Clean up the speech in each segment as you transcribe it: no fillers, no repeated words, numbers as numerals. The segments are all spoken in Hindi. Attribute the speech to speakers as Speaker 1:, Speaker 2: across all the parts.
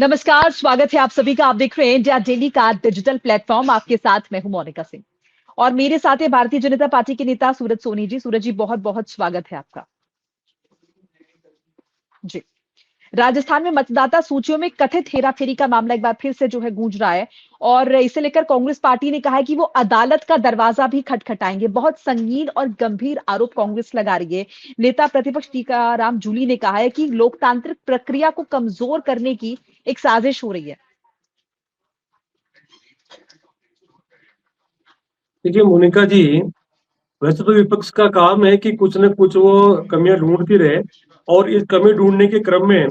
Speaker 1: नमस्कार, स्वागत है आप सभी का। आप देख रहे हैं इंडिया डेली का डिजिटल प्लेटफॉर्म। आपके साथ मैं हूं मोनिका सिंह और मेरे साथ है भारतीय जनता पार्टी के नेता सूरज सोनी जी। सूरज जी, बहुत बहुत स्वागत है आपका। जी, राजस्थान में मतदाता सूचियों में कथित हेराफेरी का मामला एक बार फिर से जो है गूंज रहा है और इसे लेकर कांग्रेस पार्टी ने कहा है कि वो अदालत का दरवाजा भी खटखटाएंगे। बहुत संगीन और गंभीर आरोप कांग्रेस लगा रही है। नेता प्रतिपक्ष टीकाराम जूली ने कहा है कि लोकतांत्रिक प्रक्रिया को कमजोर करने की एक साजिश हो रही है।
Speaker 2: देखिए मोनिका जी, वैसे तो विपक्ष का काम है कि कुछ न कुछ वो कमियां ढूंढती रहे और इस कमी ढूंढने के क्रम में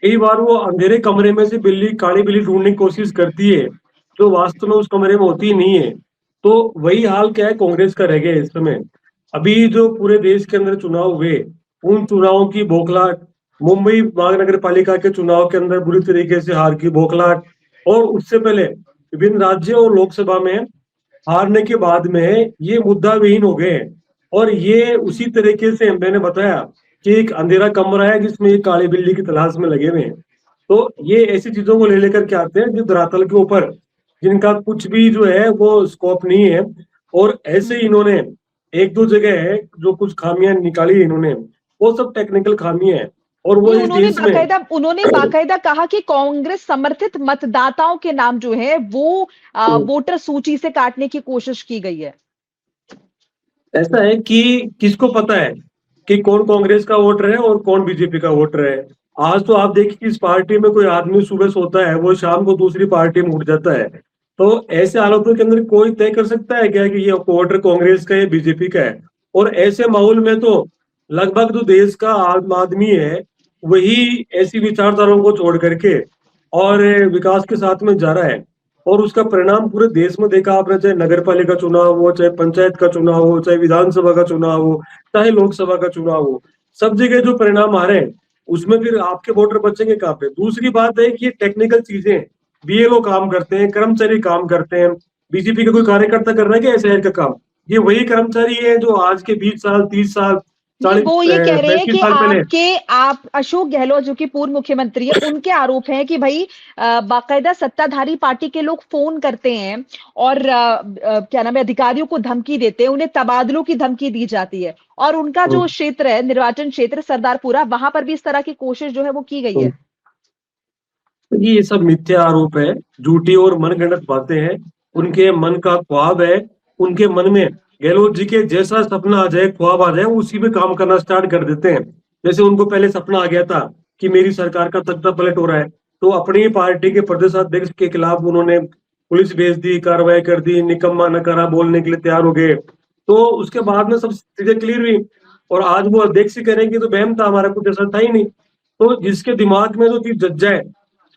Speaker 2: कई बार वो अंधेरे कमरे में से काली बिल्ली ढूंढने की कोशिश करती है जो वास्तव में उस कमरे में होती ही नहीं है। तो वही हाल क्या है कांग्रेस का रह गया इस समय। अभी जो पूरे देश के अंदर चुनाव हुए, उन चुनावों की बौखलाहट, मुंबई महानगर पालिका के चुनाव के अंदर बुरी तरीके से हार की बौखलाहट, और उससे पहले विभिन्न राज्यों और लोकसभा में हारने के बाद में ये मुद्दा विहीन हो गए। और ये उसी तरीके से मैंने बताया कि एक अंधेरा कमरा है जिसमें ये काली बिल्ली की तलाश में लगे हुए हैं। तो ये ऐसी चीजों को ले लेकर के आते हैं जो धरातल के ऊपर जिनका कुछ भी जो है वो स्कोप नहीं है। और ऐसे ही इन्होंने एक दो जगह है जो कुछ खामियां निकाली है इन्होंने, वो सब टेक्निकल खामियां हैं। और वो इस देश में
Speaker 1: उन्होंने बाकायदा कहा कि कांग्रेस समर्थित मतदाताओं के नाम जो है वो वोटर सूची से काटने की कोशिश की गई है।
Speaker 2: ऐसा है कि किसको पता है कि कौन कांग्रेस का वोटर है और कौन बीजेपी का वोटर है। आज तो आप देखिए कि इस पार्टी में कोई आदमी सुबह सोता है वो शाम को दूसरी पार्टी में उठ जाता है। तो ऐसे हालातों के अंदर कोई तय कर सकता है क्या कि ये वोटर कांग्रेस का है बीजेपी का है। और ऐसे माहौल में तो लगभग जो देश का आम आदमी है वही ऐसी विचारधाराओं को छोड़ करके और विकास के साथ में जा रहा है। और उसका परिणाम पूरे देश में देखा आपने, चाहे नगर पालिका चुनाव हो, चाहे पंचायत का चुनाव हो, चाहे विधानसभा का चुनाव हो, चाहे लोकसभा का चुनाव हो, सब जगह जो परिणाम आ रहे हैं उसमें फिर आपके वोटर बचेंगे कहाँ पे। दूसरी बात है कि ये टेक्निकल चीजें, बीएलओ काम करते हैं, कर्मचारी काम करते हैं। बीजेपी का कोई कार्यकर्ता कर रहा है क्या शहर का काम? ये वही कर्मचारी है जो आज के 20 साल 30 साल
Speaker 1: नहीं,
Speaker 2: 40
Speaker 1: वो ये कह रहे हैं
Speaker 2: 35
Speaker 1: कि
Speaker 2: साल पहले
Speaker 1: आप अशोक गहलोत जो कि पूर्व मुख्यमंत्री है, उनके आरोप हैं कि भाई बाकायदा सत्ताधारी पार्टी के लोग फोन करते हैं और क्या नाम है, अधिकारियों को धमकी देते हैं, उन्हें तबादलों की धमकी दी जाती है। और उनका जो क्षेत्र है, निर्वाचन क्षेत्र सरदारपुरा, वहां पर भी इस तरह की कोशिश जो है वो की गई है।
Speaker 2: ये सब मिथ्या आरोप है, झूठी और मनगढ़ंत बातें हैं। उनके मन का ख्वाब है, उनके मन में गहलोत जी के जैसा सपना आ जाए, ख्वाब आ जाए, उसी पे काम करना स्टार्ट कर देते हैं। जैसे उनको पहले सपना आ गया था कि मेरी सरकार का तख्ता पलट हो रहा है, तो अपनी पार्टी के प्रदेश अध्यक्ष के खिलाफ उन्होंने पुलिस भेज दी, कार्रवाई कर दी, निकम्मा नकारा बोलने के लिए तैयार हो गए। तो उसके बाद में सब चीजें क्लियर हुई और आज वो अध्यक्ष ही करेंगे तो बहम था, हमारा कुछ ऐसा था ही नहीं। तो जिसके दिमाग में जो चीज जग जाए,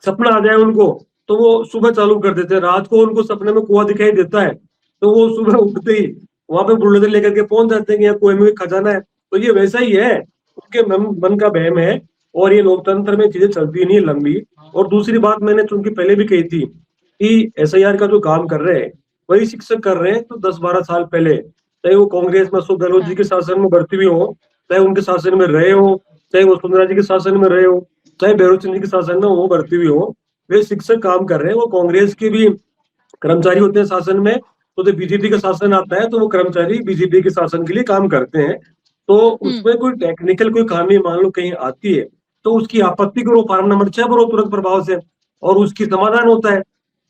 Speaker 2: सपना आ जाए उनको, तो वो सुबह चालू कर देते हैं। रात को उनको सपने में कुआं दिखाई देता है तो वो सुबह उठते ही वहां पे बुलडोजर लेकर के पहुंच जाते हैं कि यहाँ कुएं में खजाना है। तो ये वैसा ही है, उनके मन का बहम है। और ये लोकतंत्र में चीजें चलती नहीं है लंबी। और दूसरी बात मैंने चूंकि पहले भी कही थी कि एसआईआर का जो काम कर रहे हैं वही शिक्षक कर रहे हैं तो 10-12 साल पहले, चाहे वो कांग्रेस में अशोक गहलोत जी के शासन में भर्ती हुए हो, चाहे उनके शासन में रहे हो, चाहे वसुंधरा जी के शासन में रहे हो, चाहे भैरव चंद जी के शासन में वो भर्ती हुई हो, वे शिक्षक काम कर रहे हैं। वो कांग्रेस के भी कर्मचारी होते हैं शासन में, तो जब बीजेपी का शासन आता है तो वो कर्मचारी बीजेपी के शासन के लिए काम करते हैं। तो उसमें कोई टेक्निकल कोई खामी मान लो कहीं आती है तो उसकी आपत्ति करो, फार्म नंबर 6 भरो तुरंत प्रभाव से और उसकी समाधान होता है।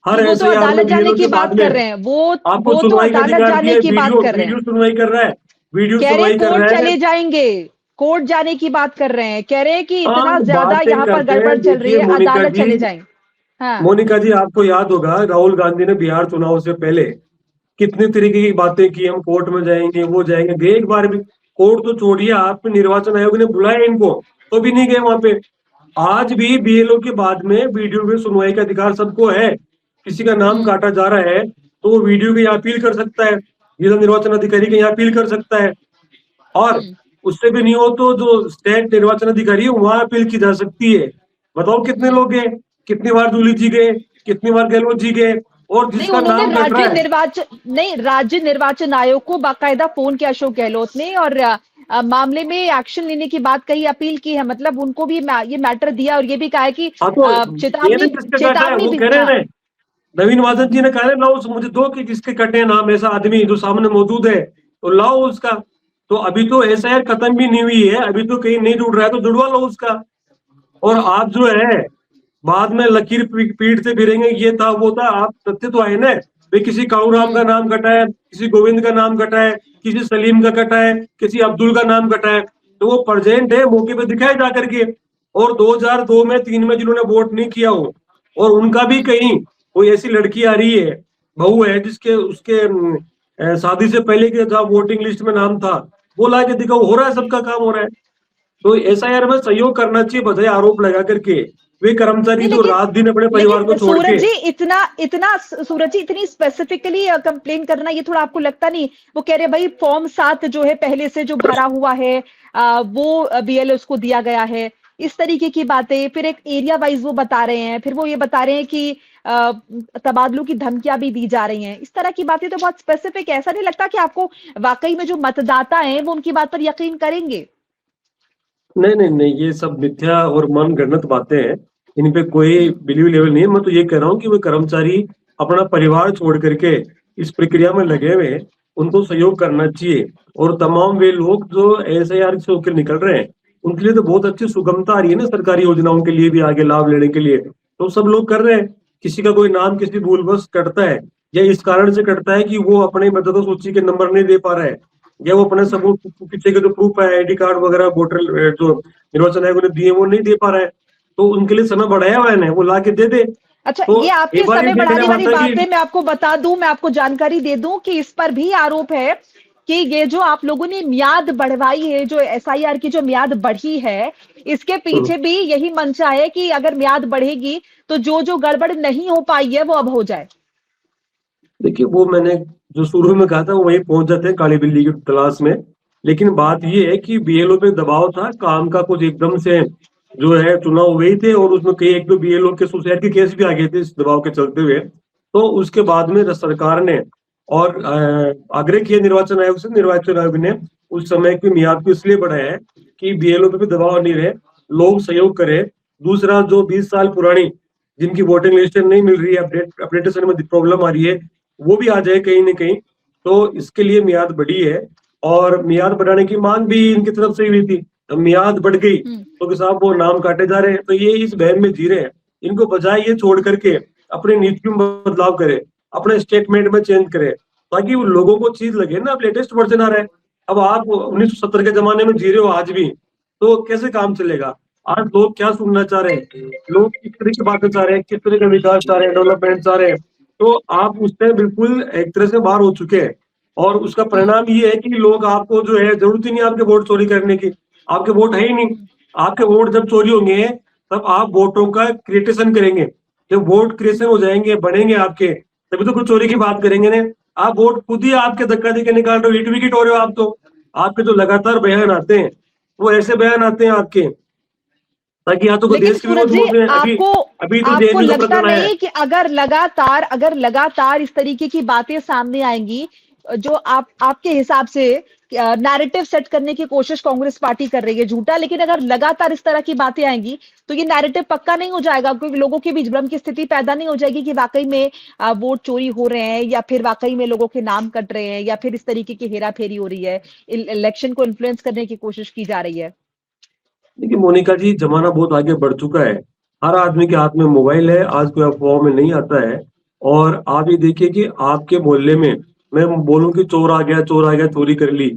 Speaker 2: हर
Speaker 1: वो तो
Speaker 2: ऐसे
Speaker 1: अदालत जाने की बात कर रहे हैं,
Speaker 2: आपको
Speaker 1: वो तो
Speaker 2: सुनवाई का
Speaker 1: अदालत
Speaker 2: अधिकार
Speaker 1: जाने
Speaker 2: दिया,
Speaker 1: की बात
Speaker 2: वीडियो
Speaker 1: कर रहे हैं।
Speaker 2: वीडियो सुनवाई कर रहा है, वीडियो
Speaker 1: कह रहे
Speaker 2: सुनवाई कर
Speaker 1: कोर्ट
Speaker 2: रहा है।
Speaker 1: चले जाएंगे, कोर्ट जाने की बात कर रहे हैं। कह रहे हैं कि इतना
Speaker 2: हम
Speaker 1: ज्यादा
Speaker 2: बातें
Speaker 1: यहाँ पर
Speaker 2: करते
Speaker 1: गड़बड़
Speaker 2: हैं।
Speaker 1: चल रही
Speaker 2: देखिए
Speaker 1: है,
Speaker 2: मोनिका
Speaker 1: अदालत
Speaker 2: जी,
Speaker 1: चले जाएंगे। हाँ,
Speaker 2: मोनिका जी आपको याद होगा राहुल गांधी ने बिहार चुनाव से पहले कितनी तरीके की बातें की, हम कोर्ट में जाएंगे, वो जाएंगे। गए एक बार भी? कोर्ट तो छोड़िए, आप निर्वाचन आयोग ने बुलाया इनको तो भी नहीं गए वहां पे। आज भी बीएलओ के बाद में वीडियो में सुनवाई का अधिकार सबको है। किसी का नाम काटा जा रहा है तो वो वीडियो के यहाँ अपील कर सकता है, जिला निर्वाचन अधिकारी के यहाँ अपील कर सकता है। और उससे भी नहीं हो तो जो स्टेट निर्वाचन अधिकारी है वहां अपील की जा सकती है। बताओ कितने लोग गए, कितनी बार जूली जी गए, कितनी बार गहलोत जी गए, और
Speaker 1: नहीं,
Speaker 2: जिसका
Speaker 1: उन्होंने
Speaker 2: नाम कट रहा है।
Speaker 1: राज्य निर्वाचन आयोग को बाकायदा फोन किया अशोक गहलोत ने और मामले में एक्शन लेने की बात कही, अपील की है, मतलब उनको भी ये मैटर दिया और ये भी कहा है कि
Speaker 2: हाँ तो ये
Speaker 1: चेतावनी
Speaker 2: किसके कटा है
Speaker 1: चेतावनी
Speaker 2: वो
Speaker 1: भी।
Speaker 2: कह रहे
Speaker 1: हाँ।
Speaker 2: हैं। नवीन वाजन जी ने कहा है लाओ मुझे दो कि जिसके कटे नाम ऐसा आदमी जो सामने मौजूद है तो लाओ उसका। तो अभी तो एसआईआर खत्म भी नहीं हुई है, अभी तो कहीं नहीं जुड़ रहा है तो जुड़वा लो उसका। और आप जो है बाद में लकीर पीटते फिरेंगे ये था वो था, आप तथ्य तो आए ना। भाई किसी कालूराम का नाम कटा है, किसी गोविंद का नाम कटा है, किसी सलीम का कटा है, किसी अब्दुल का नाम कटा है, तो वो प्रेजेंट है मौके पे दिखाए जा करके। और 2002 में 3 में जिन्होंने वोट नहीं किया हो और उनका भी कहीं कोई ऐसी लड़की आ रही है, बहू है जिसके उसके शादी से पहले के जब वोटिंग लिस्ट में नाम था वो ला के दिखाओ, हो रहा है, सबका काम हो रहा है। तो एसआईआर में सहयोग करना चाहिए बजाय आरोप लगा करके। वे कर्मचारी
Speaker 1: नहीं,
Speaker 2: जो रात दिन अपने परिवार को
Speaker 1: लेकिन
Speaker 2: छोड़ के।
Speaker 1: सूरज जी इतना इतना सूरज जी इतनी स्पेसिफिकली कंप्लेन करना, ये थोड़ा आपको लगता नहीं? वो कह रहे भाई फॉर्म 7 जो है पहले से जो भरा हुआ है वो बीएलओ को दिया गया है, इस तरीके की बातें। फिर एक एरिया वाइज वो बता रहे हैं, फिर वो ये बता रहे हैं कि तबादलों की धमकियां भी दी जा रही हैं। इस तरह की बातें तो बहुत स्पेसिफिक है। ऐसा नहीं लगता कि आपको वाकई में जो मतदाता हैं वो उनकी बात पर यकीन करेंगे?
Speaker 2: नहीं नहीं नहीं, ये सब मिथ्या और मन गणत बातें हैं, इन पे कोई बिलीव लेवल नहीं है। मैं तो ये कह रहा हूँ कि वो कर्मचारी अपना परिवार छोड़ करके इस प्रक्रिया में लगे हुए हैं, उनको सहयोग करना चाहिए। और तमाम वे लोग जो एसआईआर से होकर निकल रहे हैं उनके लिए तो बहुत अच्छी सुगमता आ रही है ना, सरकारी योजनाओं के लिए भी आगे लाभ लेने के लिए तो सब लोग कर रहे हैं। किसी का कोई नाम किसी भूलवश कटता है या इस कारण से कटता है कि वो अपने मतदाता सूची के नंबर नहीं दे पा रहा है, या वो अपने सबूत पीछे के जो प्रूफ है आईडी कार्ड वगैरह वोटर जो निर्वाचन आयोग ने दिए वो नहीं दे पा रहा है, तो उनके लिए समय बढ़ाया हुआ है, वो ला के दे दे।
Speaker 1: अच्छा,
Speaker 2: तो
Speaker 1: ये
Speaker 2: एक
Speaker 1: आपके
Speaker 2: बार ये
Speaker 1: समय
Speaker 2: देखने
Speaker 1: बढ़ाने वाली
Speaker 2: माता
Speaker 1: बात
Speaker 2: कि
Speaker 1: है, मैं आपको बता दूं, मैं आपको जानकारी दे दूं कि इस पर भी आरोप है कि ये जो आप लोगों ने मियाद बढ़वाई है, जो एसआईआर की जो मियाद बढ़ी है, इसके पीछे भी यही मंशा है कि अगर मियाद बढ़ेगी तो जो जो गड़बड़ नहीं हो पाई है वो अब हो जाए।
Speaker 2: देखिए वो मैंने जो शुरू में कहा था वो वही पहुंच जाते हैं काली बिल्ली की तलाश में। लेकिन बात ये है कि बीएलओ पे दबाव था, काम का कुछ एकदम से जो है चुनाव हुए थे और उसमें कई एक दो बीएलओ के सुसाइड के केस भी आ गए थे इस दबाव के चलते हुए। तो उसके बाद में सरकार ने और आग्रह किया निर्वाचन आयोग से, निर्वाचन आयोग ने उस समय की मियाद को इसलिए बढ़ाया है कि बीएलओ पे भी दबाव नहीं रहे, लोग सहयोग करें। दूसरा जो 20 साल पुरानी जिनकी वोटिंग लिस्ट नहीं मिल रही है, अपडेटेशन में प्रॉब्लम आ रही है, वो भी आ जाए कहीं ना कहीं। तो इसके लिए मियाद बढ़ी है और मियाद बढ़ाने की मांग भी इनकी तरफ से हुई थी। अब मियाद बढ़ गई तो कि साहब वो नाम काटे जा रहे हैं, तो ये इस बहम में जी रहे हैं। इनको बजाय ये छोड़ करके अपनी नीतियों में बदलाव करे, अपने स्टेटमेंट में चेंज करे, ताकि वो लोगों को चीज लगे ना। अब लेटेस्ट वर्जन आ रहा है, अब आप 1970 के जमाने में जी रहे हो आज भी, तो कैसे काम चलेगा? आज लोग क्या सुनना चाह रहे हैं, लोग किस तरह की बातें चाह रहे हैं, किस तरह का विकास चाह रहे हैं, डेवलपमेंट चाह रहे हैं। तो आप उससे बिल्कुल एक तरह से बाहर हो चुके हैं। और उसका परिणाम ये है कि लोग आपको जो है जरूरत ही नहीं आपके वोट चोरी करने की, आपके वोट है ही नहीं। आपके वोट जब चोरी होंगे तब आप वोटों का क्रिएटेशन करेंगे, जब वोट क्रिएशन हो जाएंगे बढ़ेंगे आपके, तभी तो कुछ चोरी की बात करेंगे ना। आप वोट खुद ही आपके धक्का देके निकाल रहे हो, हिट विकेट हो रहे हो आप तो। आपके जो लगातार बयान आते हैं वो ऐसे बयान आते हैं आपके, ताकि या तो कोई
Speaker 1: लेकिन
Speaker 2: देश के
Speaker 1: सूरज
Speaker 2: विरोध में
Speaker 1: जी,
Speaker 2: होते हैं। अभी
Speaker 1: आपको
Speaker 2: अभी तो
Speaker 1: आपको
Speaker 2: जेएनयू का
Speaker 1: लगता
Speaker 2: प्रकरण आया है।
Speaker 1: नहीं कि अगर लगातार इस तरीके की बातें सामने आएंगी, जो आपके हिसाब से नैरेटिव सेट करने की कोशिश कांग्रेस पार्टी कर रही है झूठा, लेकिन अगर लगातार इस तरह की बातें आएंगी तो ये नैरेटिव पक्का नहीं हो जाएगा? क्योंकि लोगों के बीच भ्रम की स्थिति पैदा नहीं हो जाएगी कि वाकई में वोट चोरी हो रहे हैं, या फिर वाकई में लोगों के नाम कट रहे हैं, या फिर इस तरीके की हेरा फेरी हो रही है, इलेक्शन को इन्फ्लुएंस करने की कोशिश की जा रही है?
Speaker 2: देखिए मोनिका जी, जमाना बहुत आगे बढ़ चुका है, हर आदमी के हाथ में मोबाइल है, आज कोई अफवाह में नहीं आता है। और आप ये देखिए कि आपके मोहल्ले में मैं बोलूं कि चोर आ गया, चोर आ गया, चोरी कर ली,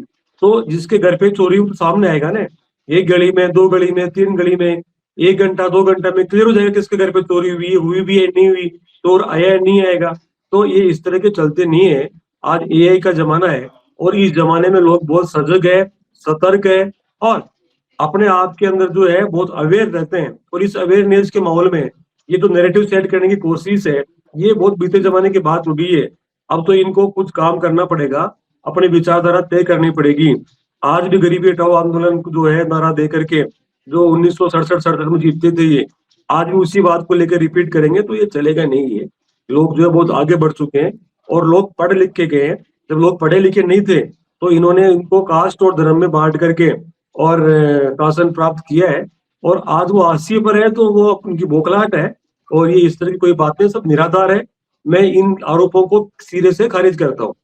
Speaker 2: तो जिसके घर पे चोरी हुई, तो सामने आएगा ना। एक गली में, दो गली में, तीन गली में, 1 घंटा 2 घंटा में क्लियर हो जाएगा किसके घर पे चोरी हुई भी है नहीं हुई, चोर आया है नहीं आएगा। तो ये इस तरह के चलते नहीं है। आज एआई का जमाना है और इस जमाने में लोग बहुत सजग है, सतर्क है और अपने आप के अंदर जो है बहुत अवेयर रहते हैं। और इस अवेयरनेस के माहौल में ये तो नैरेटिव सेट करने की कोशिश है, ये बहुत बीते जमाने की बात उठी है। अब तो इनको कुछ काम करना पड़ेगा, अपनी विचारधारा तय करनी पड़ेगी। आज भी गरीबी हटाओ आंदोलन जो है नारा दे करके जो 1967-67 में जीतते थे, ये आज भी उसी बात को लेकर रिपीट करेंगे तो ये चलेगा नहीं है। लोग जो है बहुत आगे बढ़ चुके हैं और लोग पढ़ लिख के गए हैं। जब लोग पढ़े लिखे नहीं थे तो इन्होंने इनको कास्ट और धर्म में बांट करके और शासन प्राप्त किया है, और आज वो हाशिए पर है, तो वो उनकी बौखलाहट है, और ये इस तरह की कोई बातें सब निराधार है। मैं इन आरोपों को सिरे से खारिज करता हूँ।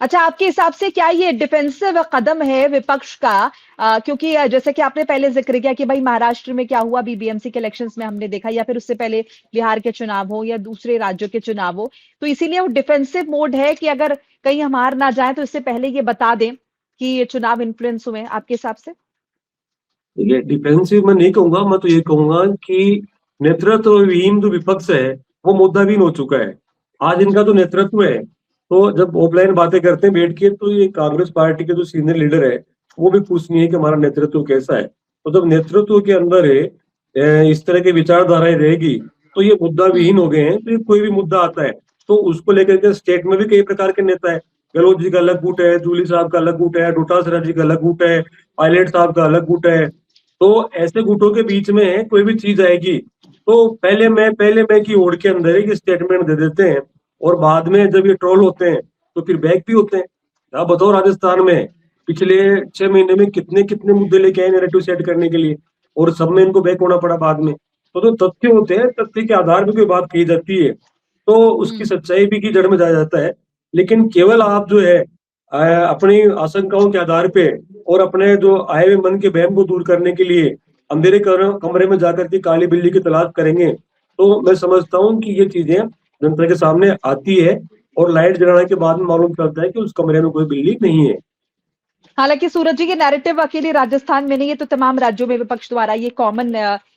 Speaker 1: अच्छा, आपके हिसाब से क्या ये डिफेंसिव कदम है विपक्ष का? क्योंकि जैसे कि आपने पहले जिक्र किया कि भाई महाराष्ट्र में क्या हुआ, बीबीएमसी के इलेक्शंस में हमने देखा, या फिर उससे पहले बिहार के चुनाव हो या दूसरे राज्यों के चुनाव हो, तो इसीलिए वो डिफेंसिव मोड है कि अगर कहीं हम हार ना जाए तो इससे पहले ये बता दें कि ये चुनाव इन्फ्लुएंस हुए, आपके हिसाब से?
Speaker 2: देखिए, डिफेंसिव मैं नहीं कहूंगा, मैं तो ये कहूंगा कि नेतृत्व विहीन जो विपक्ष है वो मुद्दाविहीन हो चुका है। आज इनका जो नेतृत्व है, तो जब ऑफलाइन बातें करते हैं बैठ के, तो ये कांग्रेस पार्टी के जो सीनियर लीडर है वो भी पूछ नहीं है कि हमारा नेतृत्व कैसा है। तो जब नेतृत्व के अंदर है इस तरह की विचारधाराएं रहेगी, तो ये मुद्दा विहीन हो गए हैं। तो ये कोई भी मुद्दा आता है तो उसको लेकर के स्टेट में भी कई प्रकार के नेता है। गहलोत जी का अलग गुट है, जूली साहब का अलग गुट है, डोटासरा जी का अलग गुट है, पायलट साहब का अलग गुट है। तो ऐसे गुटों के बीच में कोई भी चीज आएगी तो पहले मैं की ओर के अंदर एक स्टेटमेंट दे देते हैं, और बाद में जब ये ट्रोल होते हैं तो फिर बैक भी होते हैं। आप बताओ, राजस्थान में पिछले 6 महीने में कितने कितने मुद्दे लेके आए नैरेटिव सेट करने के लिए, और सब में इनको बैक होना पड़ा बाद में। तो जो तथ्य होते हैं, तथ्य के आधार पर कोई बात कही जाती है तो उसकी सच्चाई भी की जड़ में जाया जाता है। लेकिन केवल आप जो है अपनी आशंकाओं के आधार पे और अपने जो आए हुए मन के वहम को दूर करने के लिए अंधेरे कमरे में जाकर के काली बिल्ली की तलाश करेंगे, तो मैं समझता हूँ कि ये चीजें जनता के सामने आती है, और लाइट जलाने के बाद में मालूम चलता है कि उस कमरे में कोई बिल्ली नहीं है।
Speaker 1: हालांकि सूरज जी, के नैरेटिव अकेले राजस्थान में नहीं है, तो तमाम राज्यों में विपक्ष द्वारा ये कॉमन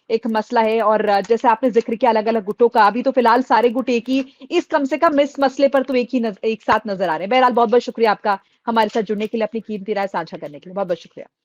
Speaker 1: एक मसला है। और जैसे आपने जिक्र किया अलग अलग गुटों का, अभी तो फिलहाल सारे गुट एक ही, इस कम से कम इस मसले पर तो एक साथ नजर आ रहे हैं। बहरहाल बहुत बहुत शुक्रिया आपका हमारे साथ जुड़ने के लिए, अपनी कीमती राय साझा करने के लिए बहुत बहुत शुक्रिया।